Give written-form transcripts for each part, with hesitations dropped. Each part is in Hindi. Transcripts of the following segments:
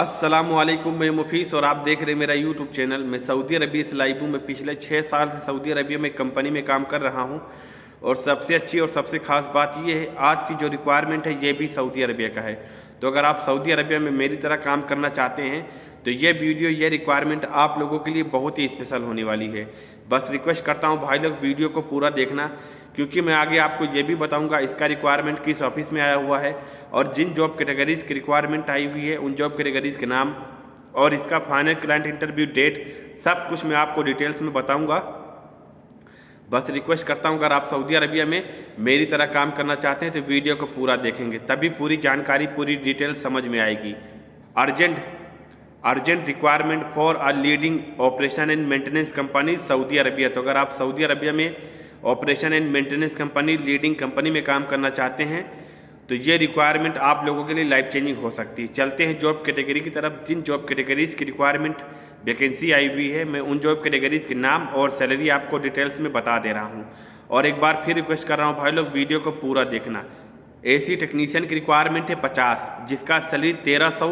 अस्सलामुअलैकुम, मैं मुफीस और आप देख रहे हैं मेरा यूट्यूब चैनल। मैं सऊदी अरबिया से लाइव हूँ। मैं पिछले 6 साल से सऊदी अरबिया में कंपनी में काम कर रहा हूँ और सबसे अच्छी और सबसे ख़ास बात ये है, आज की जो रिक्वायरमेंट है ये भी सऊदी अरबिया का है। तो अगर आप सऊदी अरबिया में मेरी तरह काम करना चाहते हैं तो ये वीडियो, ये रिक्वायरमेंट आप लोगों के लिए बहुत ही स्पेशल होने वाली है। बस रिक्वेस्ट करता हूँ भाई लोग, वीडियो को पूरा देखना, क्योंकि मैं आगे आपको ये भी बताऊंगा इसका रिक्वायरमेंट किस ऑफिस में आया हुआ है और जिन जॉब कैटेगरीज की रिक्वायरमेंट आई हुई है उन जॉब कैटेगरीज के नाम और इसका फाइनल क्लाइंट इंटरव्यू डेट, सब कुछ मैं आपको डिटेल्स में बताऊंगा। बस रिक्वेस्ट करता हूं, अगर आप सऊदी अरबिया में मेरी तरह काम करना चाहते हैं तो वीडियो को पूरा देखेंगे, तभी पूरी जानकारी, पूरी डिटेल समझ में आएगी। Urgent requirement for a leading operation and maintenance company Saudi Arabia. तो अगर आप सऊदी अरबिया में operation and maintenance company, leading company में काम करना चाहते हैं तो ये रिक्वायरमेंट आप लोगों के लिए लाइफ चेंजिंग हो सकती है। चलते हैं जॉब कैटेगरी की तरफ। जिन जॉब कैटेगरीज की रिक्वायरमेंट वैकेंसी आई हुई है, मैं उन जॉब कैटेगरीज के नाम और सैलरी आपको डिटेल्स में बता दे रहा हूँ। और एक बार फिर रिक्वेस्ट कर रहा हूँ भाई लोग, वीडियो को पूरा देखना। एसी टेक्नीशियन की रिक्वायरमेंट है 50, जिसका सैलरी 1300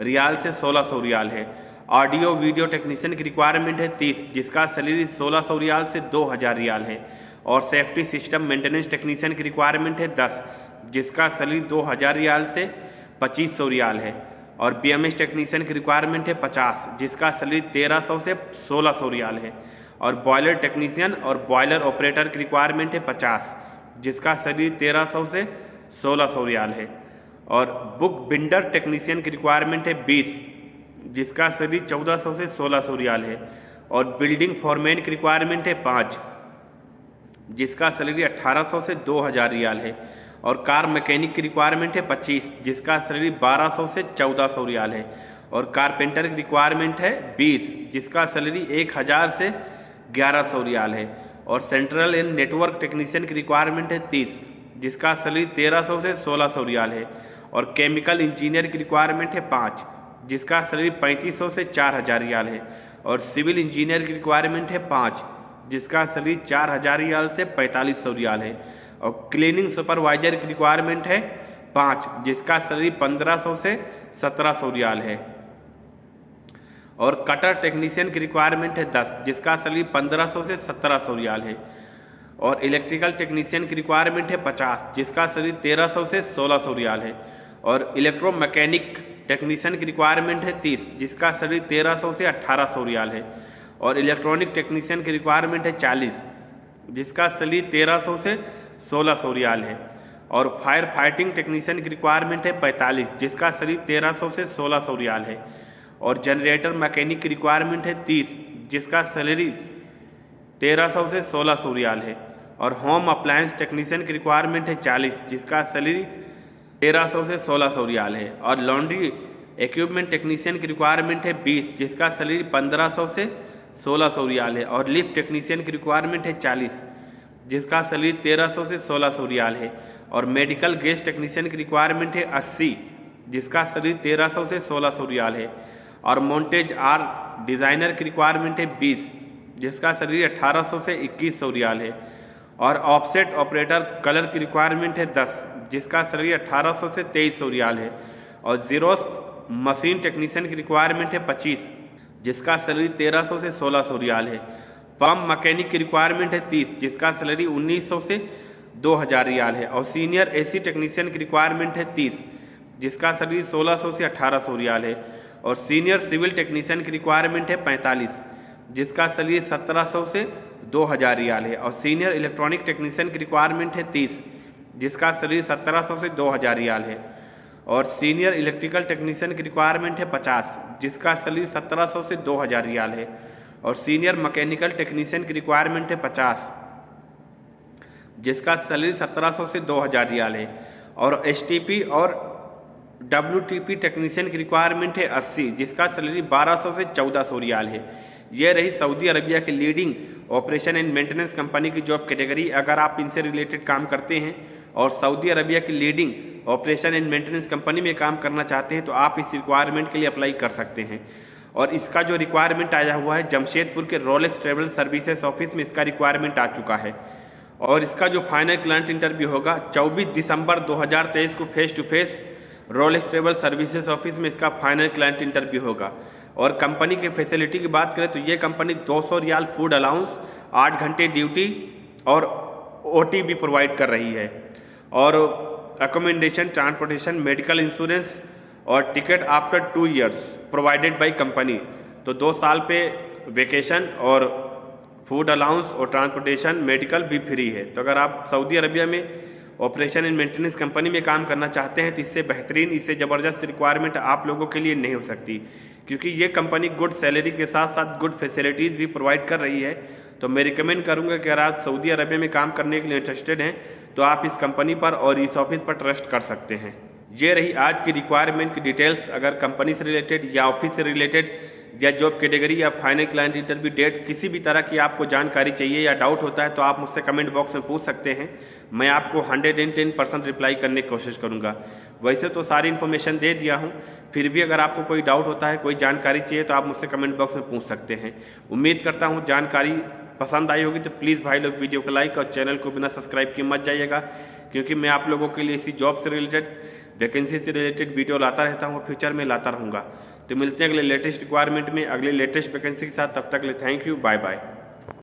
रियाल से 1600 रियाल है। ऑडियो वीडियो टेक्नीशियन की रिक्वायरमेंट है 30, जिसका सैलरी 1600 रियाल से 2000 रियाल है। और सेफ्टी सिस्टम मेंटेनेंस टेक्नीशियन की रिक्वायरमेंट है 10, जिसका सैलरी 2000 रियाल से 2500 रियाल है। और बीएमएस टेक्नीशियन की रिक्वायरमेंट है 50, जिसका सैलरी 1300 से 1600 रियाल है। और बॉयलर टेक्नीशियन और बॉयलर ऑपरेटर की रिक्वायरमेंट है 50, जिसका सैलरी 1300 से 1600 रियाल है। और बुक बिंडर टेक्नीशियन की रिक्वायरमेंट है 20, जिसका सैलरी 1400 से 1600 रियाल है। और बिल्डिंग फॉरमैन की रिक्वायरमेंट है 5, जिसका सैलरी 1800 से 2000 रियाल है। और कार मैकेनिक की रिक्वायरमेंट है 25, जिसका सैलरी 1200 से 1400 रियाल है। और कारपेंटर की रिक्वायरमेंट है 20, जिसका सैलरी 1000 से 1100 रियाल है। और सेंट्रल एंड नेटवर्क टेक्नीशियन की रिक्वायरमेंट है 30, जिसका सैलरी 1300 से 1600 रियाल है। और केमिकल इंजीनियर की रिक्वायरमेंट है 5, जिसका सैलरी 3500 से 4000 रियाल है। और सिविल इंजीनियर की रिक्वायरमेंट है 5, जिसका सैलरी 4000 रियाल से 4500 रियाल है। और क्लीनिंग सुपरवाइजर की रिक्वायरमेंट है 5, जिसका सैलरी 1500 से 1700 रियाल है। और कटर टेक्नीशियन की रिक्वायरमेंट है 10, जिसका सैलरी 1500 से 1700 रियाल है। और इलेक्ट्रिकल टेक्नीशियन की रिक्वायरमेंट है 50, जिसका सैलरी 1300 से 1600 रियाल है। और इलेक्ट्रो मैकेनिक टेक्नीशियन की रिक्वायरमेंट है 30, जिसका सैलरी 1300 से 1800 रियाल है। और इलेक्ट्रॉनिक टेक्नीशियन की रिक्वायरमेंट है 40, जिसका सैलरी 1300 से 1600 रियाल है। और फायर फाइटिंग टेक्नीशियन की रिक्वायरमेंट है 45, जिसका सैलरी 1300 से 1600 रियाल है। और जनरेटर मैकेनिक की रिक्वायरमेंट है 30, जिसका सैलरी 1300 से 1600 रियाल है। और होम अप्लायंस टेक्नीशियन की रिक्वायरमेंट है 40, जिसका सैलरी 1300 से 1600 रियाल है। और लॉन्ड्री इक्विपमेंट टेक्नीशियन की रिक्वायरमेंट है 20, जिसका सैलरी 1500 से 1600 रियाल है। और लिफ्ट टेक्नीशियन की रिक्वायरमेंट है 40, जिसका सैलरी 1300 से 1600 रियाल है। और मेडिकल गैस टेक्नीशियन की रिक्वायरमेंट है 80, जिसका सैलरी 1300 से 1600 रियाल है। और मोन्टेज आर डिज़ाइनर की रिक्वायरमेंट है 20, जिसका सैलरी 1800 से 2100 रियाल है। और ऑफसेट ऑपरेटर कलर की रिक्वायरमेंट है 10, जिसका सैलरी 1800 से 2300 रियाल है। और जीरोस मशीन टेक्नीशियन की रिक्वायरमेंट है 25, जिसका सैलरी 1300 से 1600 रियाल है। पंप मैकेनिक की रिक्वायरमेंट है 30, जिसका सैलरी 1900 से 2000 रियाल है। और सीनियर एसी टेक्नीशियन की रिक्वायरमेंट है 30, जिसका सैलरी 1600 से 1800 रियाल है। और सीनियर सिविल टेक्नीशियन की रिक्वायरमेंट है 45, जिसका सैलरी 1700 से 2000 रियाल है। और सीनियर इलेक्ट्रॉनिक टेक्नीशियन की रिक्वायरमेंट है 30, जिसका सैलरी 1700 से 2000 रियाल है। और सीनियर इलेक्ट्रिकल टेक्नीशियन की रिक्वायरमेंट है 50, जिसका सैलरी 1700 से 2000 रियाल है। और सीनियर मैकेनिकल टेक्नीशियन की रिक्वायरमेंट है 50, जिसका सैलरी 1700 से 2000 रियाल है। और एसटीपी और डब्ल्यूटीपी टेक्नीशियन की रिक्वायरमेंट है 80, जिसका सैलरी 1200 से 1400 रियाल है। ये रही सऊदी अरबिया की leading operation and maintenance company की जॉब कैटेगरी। अगर आप इनसे रिलेटेड काम करते हैं और सऊदी अरबिया की leading operation and maintenance company में काम करना चाहते हैं तो आप इस रिक्वायरमेंट के लिए अप्लाई कर सकते हैं। और इसका जो रिक्वायरमेंट आया हुआ है, जमशेदपुर के रोलेक्स ट्रेवल सर्विसेज ऑफिस में इसका रिक्वायरमेंट आ चुका है। और इसका जो फाइनल क्लाइंट इंटरव्यू होगा 24 दिसंबर 2023 को face to face role stable services office में इसका फाइनल क्लाइंट इंटरव्यू होगा। और कंपनी की फैसिलिटी की बात करें तो ये कंपनी 200 रियाल फूड अलाउंस, 8 घंटे ड्यूटी और ओटी भी प्रोवाइड कर रही है, और अकोमोडेशन, ट्रांसपोर्टेशन, मेडिकल इंश्योरेंस और ticket after 2 years provided by company. तो 2 साल पे वेकेशन और फूड अलाउंस और ट्रांसपोर्टेशन, मेडिकल भी फ्री है। तो अगर आप सऊदी अरबिया में ऑपरेशन एंड मेंटेनेंस कंपनी में काम करना चाहते हैं तो इससे बेहतरीन, इससे ज़बरदस्त रिक्वायरमेंट आप लोगों के लिए नहीं हो सकती, क्योंकि ये कंपनी गुड सैलरी के साथ साथ गुड फैसिलिटीज़ भी प्रोवाइड कर रही है। तो मैं रिकमेंड करूँगा कि अगर आप सऊदी अरबिया में काम करने के लिए इंटरेस्टेड हैं तो आप इस कंपनी पर और इस ऑफिस पर ट्रस्ट कर सकते हैं। ये रही आज की रिक्वायरमेंट की डिटेल्स। अगर कंपनी से रिलेटेड या ऑफिस से रिलेटेड या जॉब कैटेगरी या फाइनल क्लाइंट इंटरव्यू डेट, किसी भी तरह की आपको जानकारी चाहिए या डाउट होता है तो आप मुझसे कमेंट बॉक्स में पूछ सकते हैं। मैं आपको 110% रिप्लाई करने की कोशिश करूँगा। वैसे तो सारी इन्फॉर्मेशन दे दिया हूँ, फिर भी अगर आपको कोई डाउट होता है, कोई जानकारी चाहिए तो आप मुझसे कमेंट बॉक्स में पूछ सकते हैं। उम्मीद करता हूँ जानकारी पसंद आई होगी। तो प्लीज़ भाई लोग वीडियो को लाइक और चैनल को बिना सब्सक्राइब किए मत जाइएगा, क्योंकि मैं आप लोगों के लिए इसी जॉब से रिलेटेड, वैकेंसी से रिलेटेड वीडियो लाता रहता हूँ, फ्यूचर में लाता रहूँगा। तो मिलते हैं अगले लेटेस्ट रिक्वायरमेंट में, अगले लेटेस्ट वैकेंसी के साथ। तब तक के लिए थैंक यू, बाय बाय।